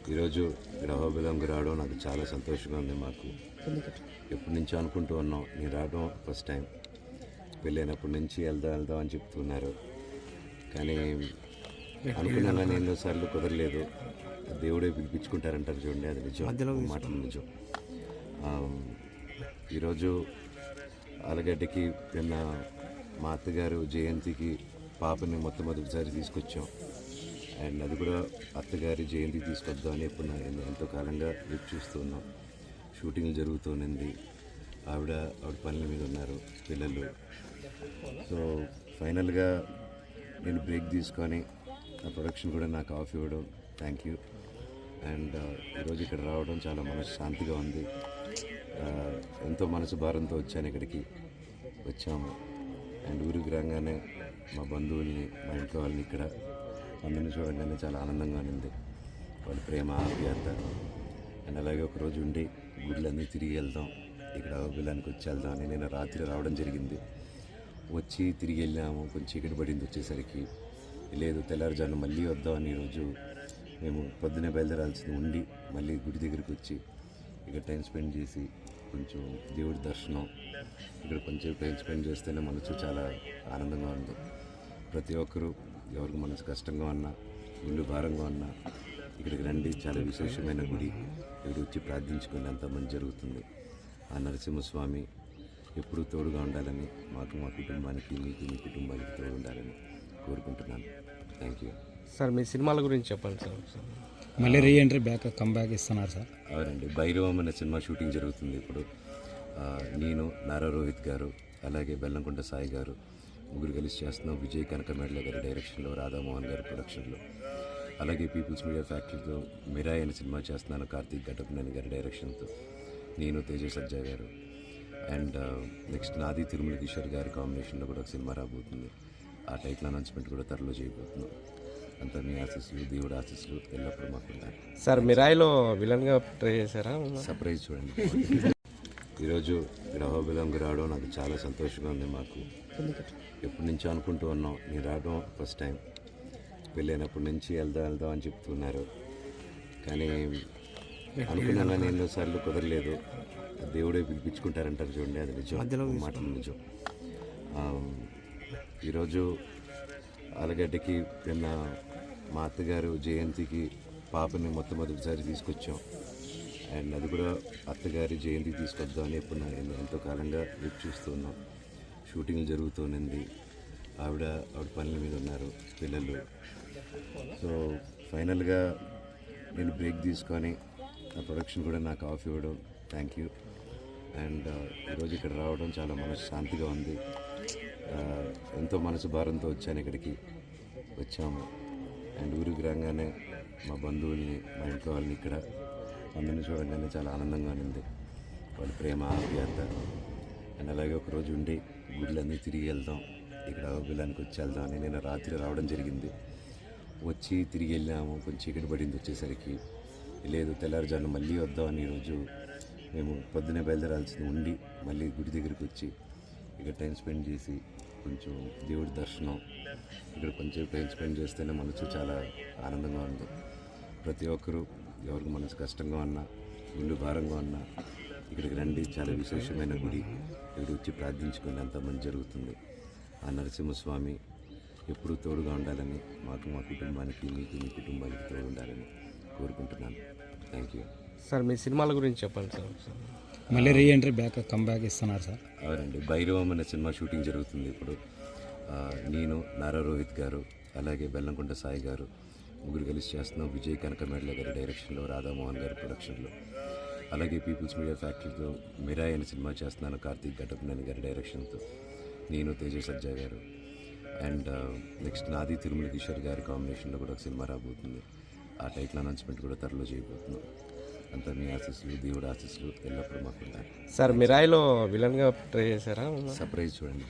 ఈరోజు ఇక్కడ అహోబిలంకి రావడం నాకు చాలా సంతోషంగా ఉంది. మాకు ఎప్పటి నుంచో అనుకుంటూ ఉన్నాం. నేను రావడం ఫస్ట్ టైం. వెళ్ళినప్పటి నుంచి వెళ్దాం అని చెప్తున్నారు, కానీ అనుకున్నాను కానీ ఎన్నోసార్లు కుదరలేదు. దేవుడే పిలిపించుకుంటారంటారు చూడండి, అది నిజం, మాటలు నిజం. ఈరోజు ఆలగడ్డకి నిన్న మా అత్తగారు జయంతికి పాపని మొట్టమొదటిసారి తీసుకొచ్చాం. అండ్ అది కూడా అత్తగారి జయంతికి తీసుకొద్దాం అని ఎప్పుడు ఎంతో కాలంగా వెయిట్ చూస్తూ ఉన్నాం. షూటింగ్లు జరుగుతూనింది. ఆవిడ పనుల మీద ఉన్నారు, పిల్లలు. సో ఫైనల్గా నేను బ్రేక్ తీసుకొని ఆ ప్రొడక్షన్ కూడా నాకు ఆఫ్ ఇవ్వడం థ్యాంక్ యూ. అండ్ ఈరోజు ఇక్కడ రావడం చాలా మనసు శాంతిగా ఉంది. ఎంతో మనసు భారంతో వచ్చాను, ఇక్కడికి వచ్చాము. అండ్ ఊరికి రాగానే మా బంధువుల్ని, మా ఇంట్లో వాళ్ళని, ఇక్కడ అందరినీ చూడగానే చాలా ఆనందంగా ఉంది. వాళ్ళ ప్రేమ, ఆప్యాయత. అండ్ అలాగే ఒకరోజు ఉండి గుడ్లన్నీ తిరిగి వెళ్దాం, ఇక్కడ అహోబిలానికి వచ్చి వెళ్దాం అని నేను రాత్రి రావడం జరిగింది. వచ్చి తిరిగి వెళ్ళాము. కొంచెం చీకటి పడింది వచ్చేసరికి. లేదు, తెల్లారుజాను మళ్ళీ వద్దామని ఈరోజు మేము పొద్దునే బయలుదేరాల్సింది ఉండి మళ్ళీ గుడి దగ్గరికి వచ్చి ఇక్కడ టైం స్పెండ్ చేసి కొంచెం దేవుడి దర్శనం, ఇక్కడ కొంచెం టైం స్పెండ్ చేస్తేనే మనసు చాలా ఆనందంగా ఉంది. ప్రతి ఒక్కరూ ఎవరికి మనసు కష్టంగా ఉన్నా, ఇల్లు భారంగా ఉన్నా ఇక్కడికి రండి. చాలా విశేషమైన గుడి. ఇక్కడ వచ్చి ప్రార్థించుకుని అంత మంచి జరుగుతుంది. ఆ నరసింహస్వామి ఎప్పుడూ తోడుగా ఉండాలని, మాకు, మా కుటుంబానికి, మీకు, మీ కుటుంబానికి తోడు ఉండాలని కోరుకుంటున్నాను. Thank you sir. మీ సినిమాల గురించి చెప్పండి సార్. మళ్ళీ రీఎంట్రీ కమ్బ్యాక్ ఇస్తున్నారు సార్? అవునండి, భైరవం అనే సినిమా షూటింగ్ జరుగుతుంది ఇప్పుడు. నేను, నారా రోహిత్ గారు, అలాగే బెల్లంకొండ సాయి గారు ముగ్గురు కలిసి చేస్తున్నాం. విజయ్ కనకమేడల గారి డైరెక్షన్లో, రాధామోహన్ గారి ప్రొడక్షన్లో. అలాగే పీపుల్స్ మీడియా ఫ్యాక్టరీతో మిరాయ్ అనే సినిమా చేస్తున్నాను, కార్తీక్ ఘటప్నేని గారి డైరెక్షన్తో. నేను, తేజ సజ్జా గారు. అండ్ నెక్స్ట్ నాది తిరుమల కిషోర్ గారి కాంబినేషన్లో కూడా ఒక సినిమా రాబోతుంది. ఆ టైటిల్ అనౌన్స్మెంట్ కూడా త్వరలో చేయబోతున్నాం. అంతా మీ ఆశీస్సులు, దేవుడు ఆశీస్సులు ఎల్లప్పుడూ మాకు ఉండాలి. సార్, మిరాయిలో విలన్గా ట్రై చేశారా? సర్ప్రైజ్ చూడండి. ఈరోజు ఇక్కడ అహోబిలంకి రావడం నాకు చాలా సంతోషంగా ఉంది. మాకు ఎప్పటి నుంచో అనుకుంటూ ఉన్నాం. నేను రావడం ఫస్ట్ టైం. వెళ్ళినప్పటి నుంచి వెళ్దాం అని చెప్తున్నారు, కానీ అనుకున్నాను కానీ ఎన్నోసార్లు కుదరలేదు. దేవుడే పిలిపించుకుంటారంటారు చూడండి, అది నిజం, మాటలు నిజం. ఈరోజు ఆలగడ్డకి నిన్న మా అత్తగారు జయంతికి పాపని మొట్టమొదటిసారి తీసుకొచ్చాం. అండ్ అది కూడా అత్తగారి జయంతికి తీసుకొద్దాం అని ఎప్పుడు ఎంతో కాలంగా వెయిట్ చూస్తూ ఉన్నాం. షూటింగ్లు జరుగుతూనింది. ఆవిడ పనుల మీద ఉన్నారు, పిల్లలు. సో ఫైనల్గా నేను బ్రేక్ తీసుకొని ఆ ప్రొడక్షన్ కూడా నాకు ఆఫ్ ఇవ్వడం థ్యాంక్ యూ. అండ్ ఈరోజు ఇక్కడ రావడం చాలా మనసు శాంతిగా ఉంది. ఎంతో మనసు భారంతో వచ్చాను, ఇక్కడికి వచ్చాము. అండ్ ఊరికి రాగానే మా బంధువుల్ని, మా ఇంట్లో వాళ్ళని, ఇక్కడ అందరినీ చూడగానే చాలా ఆనందంగా ఉంది. వాళ్ళ ప్రేమ, ఆప్యాయత. అండ్ అలాగే ఒకరోజు ఉండి గుడ్లన్నీ తిరిగి వెళ్దాం, ఇక్కడ అహోబిలానికి వచ్చి వెళ్దాం అని నేను రాత్రి రావడం జరిగింది. వచ్చి తిరిగి వెళ్ళాము. కొంచెం చీకటి పడింది వచ్చేసరికి. లేదు, తెల్లారుజాను మళ్ళీ వద్దామని ఈరోజు మేము పొద్దునే బయలుదేరాల్సింది ఉండి మళ్ళీ గుడి దగ్గరికి వచ్చి ఇక్కడ టైం స్పెండ్ చేసి కొంచెం దేవుడి దర్శనం, ఇక్కడ కొంచెం టైం స్పెండ్ చేస్తేనే మనసు చాలా ఆనందంగా ఉంది. ప్రతి ఒక్కరూ ఎవరికి మనసు కష్టంగా ఉన్నా, ఇల్లు భారంగా ఉన్నా ఇక్కడికి రండి. చాలా విశేషమైన గుడి. ఇక్కడ వచ్చి ప్రార్థించుకుని అంత మంచి జరుగుతుంది. ఆ నరసింహస్వామి ఎప్పుడూ తోడుగా ఉండాలని, మాకు, మా కుటుంబానికి, మీకు, మీ కుటుంబానికి తోడు ఉండాలని కోరుకుంటున్నాను. Thank you sir. మీ సినిమాల గురించి చెప్పండి సార్. మళ్ళీ రీఎంట్రీ కమ్బ్యాక్ ఇస్తున్నారు సార్? అవునండి, భైరవం అనే సినిమా షూటింగ్ జరుగుతుంది ఇప్పుడు. నేను, నారా రోహిత్ గారు, అలాగే బెల్లంకొండ సాయి గారు ముగ్గురు కలిసి చేస్తున్నాం. విజయ్ కనకమేడల గారి డైరెక్షన్లో, రాధామోహన్ గారి ప్రొడక్షన్లో. అలాగే పీపుల్స్ మీడియా ఫ్యాక్టరీతో మిరాయ్ అనే సినిమా చేస్తున్నాను, కార్తీక్ ఘటప్నేని గారి డైరెక్షన్తో. నేను, తేజ సజ్జా గారు. అండ్ నెక్స్ట్ నాది తిరుమల కిషోర్ గారి కాంబినేషన్లో కూడా ఒక సినిమా రాబోతుంది. ఆ టైటిల్ అనౌన్స్మెంట్ కూడా త్వరలో చేయబోతున్నాం. అంతా మీ ఆశీస్సులు, దేవుడు ఆశీస్సులు ఎల్లప్పుడూ మాకు ఉండాలి. సార్, మిరాయిలో విలన్గా ట్రై చేశారా? సర్ప్రైజ్ చూడండి.